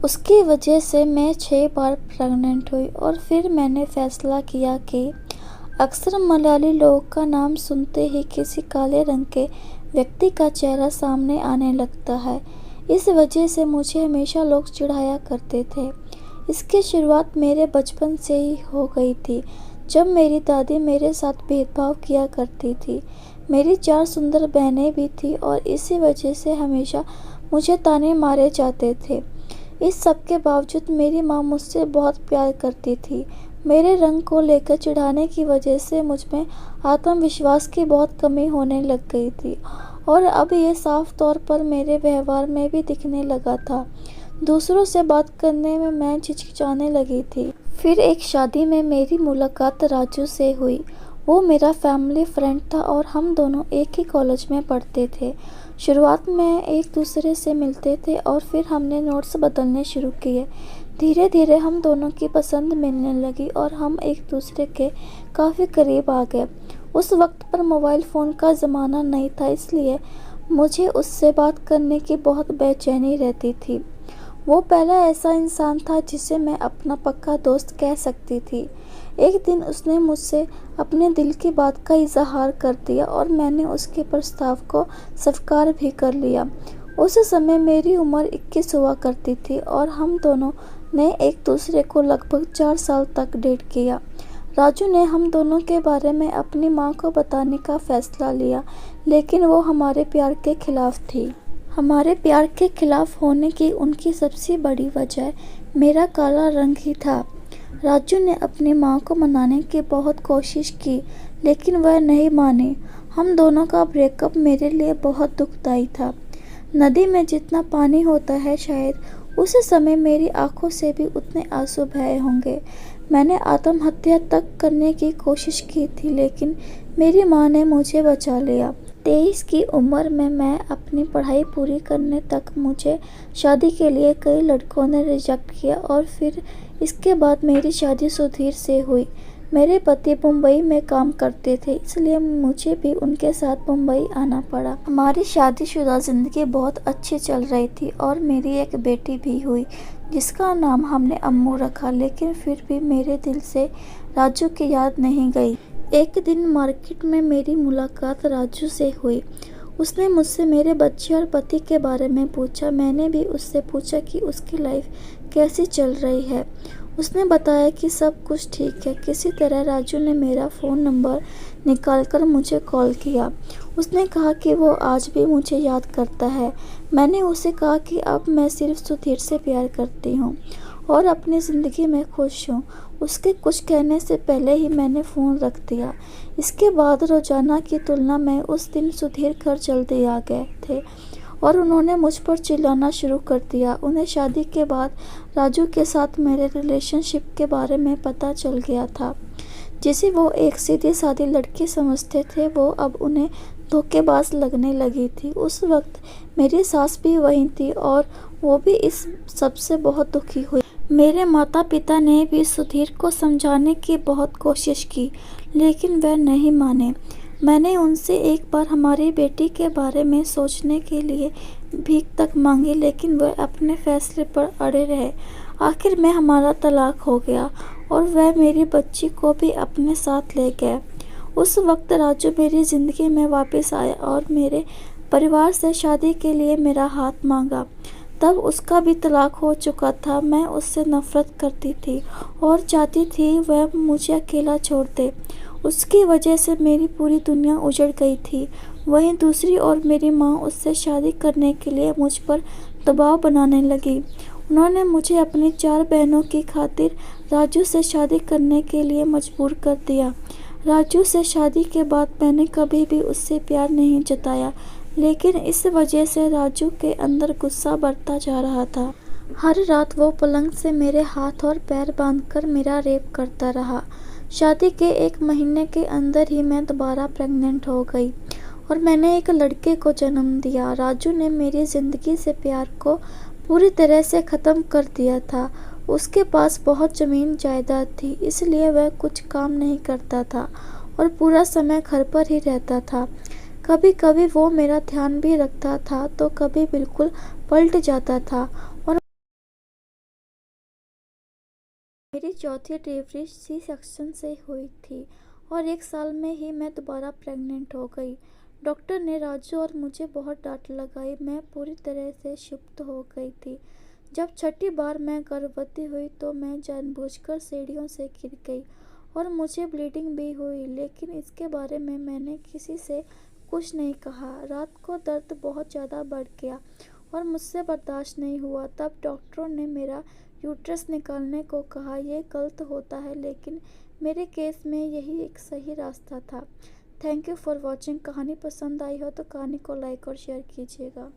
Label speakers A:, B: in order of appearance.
A: उसकी वजह से मैं 6 बार प्रेग्नेंट हुई और फिर मैंने फैसला किया कि अक्सर मलयाली लोगों का नाम सुनते ही किसी काले रंग के व्यक्ति का चेहरा सामने आने लगता है। इस वजह से मुझे हमेशा लोग चिढ़ाया करते थे। इसकी शुरुआत मेरे बचपन से ही हो गई थी, जब मेरी दादी मेरे साथ भेदभाव किया करती थी। मेरी 4 सुंदर बहनें भी थीं और इसी वजह से हमेशा मुझे ताने मारे जाते थे। इस सब के बावजूद मेरी माँ मुझसे बहुत प्यार करती थी। मेरे रंग को लेकर चिढ़ाने की वजह से मुझमें आत्मविश्वास की बहुत कमी होने लग गई थी और अब ये साफ तौर पर मेरे व्यवहार में भी दिखने लगा था। दूसरों से बात करने में मैं झिझकिचाने लगी थी। फिर एक शादी में मेरी मुलाकात राजू से हुई। वो मेरा फैमिली फ्रेंड था और हम दोनों एक ही कॉलेज में पढ़ते थे। शुरुआत में एक दूसरे से मिलते थे और फिर हमने नोट्स बदलने शुरू किए। धीरे धीरे हम दोनों की पसंद मिलने लगी और हम एक दूसरे के काफ़ी करीब आ गए। उस वक्त पर मोबाइल फ़ोन का ज़माना नहीं था, इसलिए मुझे उससे बात करने की बहुत बेचैनी रहती थी। वो पहला ऐसा इंसान था जिसे मैं अपना पक्का दोस्त कह सकती थी। एक दिन उसने मुझसे अपने दिल की बात का इजहार कर दिया और मैंने उसके प्रस्ताव को स्वीकार भी कर लिया। उस समय मेरी उम्र 21 हुआ करती थी और हम दोनों ने एक दूसरे को लगभग 4 साल तक डेट किया। राजू ने हम दोनों के बारे में अपनी माँ को बताने का फैसला लिया, लेकिन वो हमारे प्यार के खिलाफ थी। हमारे प्यार के खिलाफ होने की उनकी सबसे बड़ी वजह मेरा काला रंग ही था। राजू ने अपनी माँ को मनाने की बहुत कोशिश की, लेकिन वह नहीं मानी। हम दोनों का ब्रेकअप मेरे लिए बहुत दुखदाई था। नदी में जितना पानी होता है, शायद उस समय मेरी आंखों से भी उतने आंसू बहे होंगे। मैंने आत्महत्या तक करने की कोशिश की थी, लेकिन मेरी माँ ने मुझे बचा लिया। 23 की उम्र में मैं अपनी पढ़ाई पूरी करने तक मुझे शादी के लिए कई लड़कों ने रिजेक्ट किया और फिर इसके बाद मेरी शादी सुधीर से हुई। मेरे पति मुंबई में काम करते थे, इसलिए मुझे भी उनके साथ मुंबई आना पड़ा। हमारी शादीशुदा ज़िंदगी बहुत अच्छी चल रही थी और मेरी एक बेटी भी हुई, जिसका नाम हमने अम्मू रखा। लेकिन फिर भी मेरे दिल से राजू की याद नहीं गई। एक दिन मार्केट में मेरी मुलाकात राजू से हुई। उसने मुझसे मेरे बच्चे और पति के बारे में पूछा। मैंने भी उससे पूछा कि उसकी लाइफ कैसी चल रही है। उसने बताया कि सब कुछ ठीक है। किसी तरह राजू ने मेरा फ़ोन नंबर निकालकर मुझे कॉल किया। उसने कहा कि वो आज भी मुझे याद करता है। मैंने उसे कहा कि अब मैं सिर्फ सुधीर से प्यार करती हूँ और अपनी ज़िंदगी में खुश हूँ। उसके कुछ कहने से पहले ही मैंने फ़ोन रख दिया। इसके बाद रोज़ाना की तुलना में उस दिन सुधीर घर जल्दी आ गए थे और उन्होंने मुझ पर चिल्लाना शुरू कर दिया। उन्हें शादी के बाद राजू के साथ मेरे रिलेशनशिप के बारे में पता चल गया था। जिसे वो एक सीधी सादी लड़की समझते थे, वो अब उन्हें धोखेबाज लगने लगी थी। उस वक्त मेरी सास भी वहीं थी और वो भी इस सब से बहुत दुखी हुई। मेरे माता पिता ने भी सुधीर को समझाने की बहुत कोशिश की, लेकिन वह नहीं माने। मैंने उनसे एक बार हमारी बेटी के बारे में सोचने के लिए भीख तक मांगी, लेकिन वह अपने फैसले पर अड़े रहे। आखिर में हमारा तलाक हो गया और वह मेरी बच्ची को भी अपने साथ ले गए। उस वक्त राजू मेरी ज़िंदगी में वापस आया और मेरे परिवार से शादी के लिए मेरा हाथ मांगा। तब उसका भी तलाक हो चुका था। मैं उससे नफ़रत करती थी और चाहती थी वह मुझे अकेला छोड़ दे। उसकी वजह से मेरी पूरी दुनिया उजड़ गई थी। वहीं दूसरी ओर मेरी माँ उससे शादी करने के लिए मुझ पर दबाव बनाने लगी। उन्होंने मुझे अपनी 4 बहनों की खातिर राजू से शादी करने के लिए मजबूर कर दिया। राजू से शादी के बाद मैंने कभी भी उससे प्यार नहीं जताया, लेकिन इस वजह से राजू के अंदर गुस्सा बढ़ता जा रहा था। हर रात वो पलंग से मेरे हाथ और पैर बांधकर मेरा रेप करता रहा। शादी के 1 महीने के अंदर ही मैं दोबारा प्रेग्नेंट हो गई और मैंने एक लड़के को जन्म दिया। राजू ने मेरी ज़िंदगी से प्यार को पूरी तरह से ख़त्म कर दिया था। उसके पास बहुत ज़मीन जायदाद थी, इसलिए वह कुछ काम नहीं करता था और पूरा समय घर पर ही रहता था। कभी कभी वो मेरा ध्यान भी रखता था तो कभी बिल्कुल पलट जाता था और चौथी डिलीवरी सी सेक्शन से हुई थी और 1 साल में ही मैं दोबारा प्रेग्नेंट हो गई। डॉक्टर ने राजू और मुझे बहुत डांट लगाई। मैं पूरी तरह से क्षिप्त हो गई थी। जब छठी बार मैं गर्भवती हुई तो मैं जानबूझकर सीढ़ियों से गिर गई और मुझे ब्लीडिंग भी हुई, लेकिन इसके बारे में मैंने किसी से कुछ नहीं कहा। रात को दर्द बहुत ज़्यादा बढ़ गया और मुझसे बर्दाश्त नहीं हुआ। तब डॉक्टरों ने मेरा यूट्रस निकालने को कहा। ये गलत होता है, लेकिन मेरे केस में यही एक सही रास्ता था। Thank you for watching. कहानी पसंद आई हो तो कहानी को लाइक और शेयर कीजिएगा।